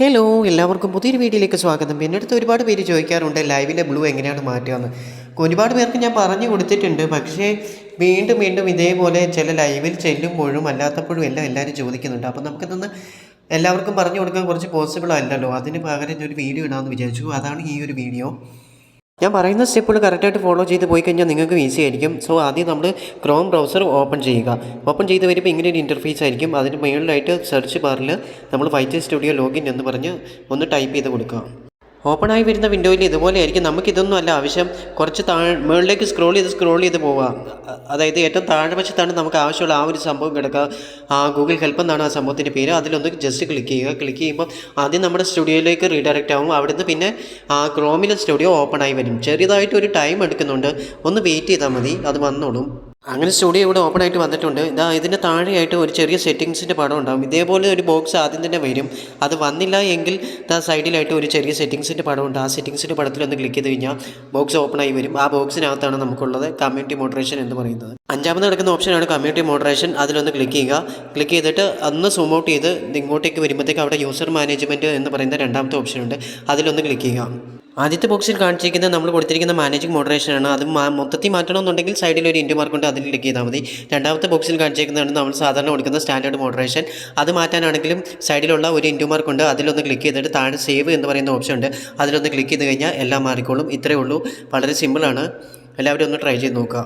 Hello എല്ലാവർക്കും പുതിയൊരു വീഡിയോയിലേക്ക് സ്വാഗതം. എൻ്റെ അടുത്ത് ഒരുപാട് പേര് ചോദിക്കാറുണ്ട് ലൈവിലെ ബ്ലൂ എങ്ങനെയാണ് മാറ്റുകയെന്ന്. ഒരുപാട് പേർക്ക് ഞാൻ പറഞ്ഞു കൊടുത്തിട്ടുണ്ട്. പക്ഷേ വീണ്ടും വീണ്ടും ഇതേപോലെ ചില ലൈവിൽ ചെല്ലുമ്പോഴും അല്ലാത്തപ്പോഴും എല്ലാം എല്ലാവരും ചോദിക്കുന്നുണ്ട്. അപ്പം നമുക്കിതൊന്ന് എല്ലാവർക്കും പറഞ്ഞു കൊടുക്കാൻ കുറച്ച് പോസിബിൾ അല്ലല്ലോ. അതിന് പകരം ഒരു വീഡിയോ ഇടാമെന്ന് വിചാരിച്ചു. അതാണ് ഈ ഒരു വീഡിയോ. ഞാൻ പറയുന്ന സ്റ്റെപ്പുകൾ കറക്റ്റായിട്ട് ഫോളോ ചെയ്ത് പോയി കഴിഞ്ഞാൽ നിങ്ങൾക്ക് ഈസി ആയിരിക്കും. സോ ആദ്യം നമ്മൾ ക്രോം ബ്രൗസർ ഓപ്പൺ ചെയ്യുക. ഓപ്പൺ ചെയ്ത് വരുമ്പോൾ ഇങ്ങനെ ഒരു ഇൻ്റർഫേസ് ആയിരിക്കും. അതിന് മുകളിലായിട്ട് സെർച്ച് ബാറിൽ നമ്മൾ വൈറ്റ് സ്റ്റുഡിയോ ലോഗിൻ എന്ന് പറഞ്ഞ് ഒന്ന് ടൈപ്പ് ചെയ്ത് കൊടുക്കുക. ഓപ്പണായി വരുന്ന വിൻഡോയിൽ ഇതുപോലെ ആയിരിക്കും. നമുക്കിതൊന്നും അല്ല ആവശ്യം. കുറച്ച് മുകളിലേക്ക് സ്ക്രോൾ ചെയ്ത് പോവുക. അതായത് ഏറ്റവും താഴെ വശത്താണ് നമുക്ക് ആവശ്യമുള്ള ആ ഒരു സംഭവം കിടക്കുക. ഗൂഗിൾ ഹെൽപ്പ് എന്നാണ് ആ സംഭവത്തിൻ്റെ പേര്. അതിലൊന്ന് ജസ്റ്റ് ക്ലിക്ക് ചെയ്യുക. ക്ലിക്ക് ചെയ്യുമ്പോൾ ആദ്യം നമ്മുടെ സ്റ്റുഡിയോയിലേക്ക് റീഡയറക്റ്റ് ആവും. അവിടുന്ന് പിന്നെ ക്രോമിലെ സ്റ്റുഡിയോ ഓപ്പൺ ആയി വരും. ചെറിയതായിട്ട് ഒരു ടൈം എടുക്കുന്നുണ്ട്. ഒന്ന് വെയിറ്റ് ചെയ്താൽ മതി, അത് വന്നോളും. അങ്ങനെ സ്റ്റുഡിയോ ഇവിടെ ഓപ്പൺ ആയിട്ട് വന്നിട്ടുണ്ട്. ഇതിൻ്റെ താഴെയായിട്ട് ഒരു ചെറിയ സെറ്റിങ്സിൻ്റെ പടം ഉണ്ടാകും. ഇതേപോലെ ഒരു ബോക്സ് ആദ്യം തന്നെ വരും. അത് വന്നില്ല എങ്കിൽ സൈഡിലായിട്ട് ഒരു ചെറിയ സെറ്റിങ്സിൻ്റെ പടമുണ്ട്. ആ സെറ്റിങ്സിൻ്റെ പടത്തിലൊന്ന് ക്ലിക്ക് ചെയ്ത് കഴിഞ്ഞാൽ ബോക്സ് ഓപ്പൺ ആയി വരും. ആ ബോക്സിനകത്താണ് നമുക്കുള്ളത് കമ്മ്യൂണിറ്റി മോഡറേഷൻ എന്ന് പറയുന്നത്. അഞ്ചാമത് നടക്കുന്ന ഓപ്ഷനാണ് കമ്മ്യൂണിറ്റി മോഡറേഷൻ. അതിലൊന്ന് ക്ലിക്ക് ചെയ്യുക. ക്ലിക്ക് ചെയ്തിട്ട് ഒന്ന് സൂം ഔട്ട് ചെയ്ത് ഇങ്ങോട്ടേക്ക് വരുമ്പോഴത്തേക്ക് അവിടെ യൂസർ മാനേജ്മെൻറ്റ് എന്ന് പറയുന്ന രണ്ടാമത്തെ ഓപ്ഷനുണ്ട്. അതിലൊന്ന് ക്ലിക്ക് ചെയ്യുക. ആദ്യത്തെ ബോക്സിൽ കാണിച്ചിരിക്കുന്നത് നമ്മൾ കൊടുത്തിരിക്കുന്ന മാനേജിംഗ് മോഡറേഷനാണ്. അത് മൊത്തത്തിൽ മാറ്റണമെന്നുണ്ടെങ്കിൽ സൈഡിൽ ഒരു ഇൻറ്റു മാർക്കുണ്ട്, അതിൽ ക്ലിക്ക് ചെയ്താൽ മതി. രണ്ടാമത്തെ ബോക്സിൽ കാണിച്ചിരിക്കുന്നതാണ് നമ്മൾ സാധാരണ കൊടുക്കുന്ന സ്റ്റാൻഡേർഡ് മോഡറേഷൻ. അത് മാറ്റാനാണെങ്കിലും സൈഡിലുള്ള ഒരു ഇൻറ്റു മാർക്കുണ്ട്, അതിലൊന്ന് ക്ലിക്ക് ചെയ്തിട്ട് താഴെ സേവ് എന്ന് പറയുന്ന ഓപ്ഷൻ ഉണ്ട്. അതിലൊന്ന് ക്ലിക്ക് ചെയ്ത് കഴിഞ്ഞാൽ എല്ലാം മാറിക്കോളും. ഇത്രയേ ഉള്ളൂ. വളരെ സിമ്പിളാണ്. എല്ലാവരും ഒന്ന് ട്രൈ ചെയ്ത് നോക്കുക.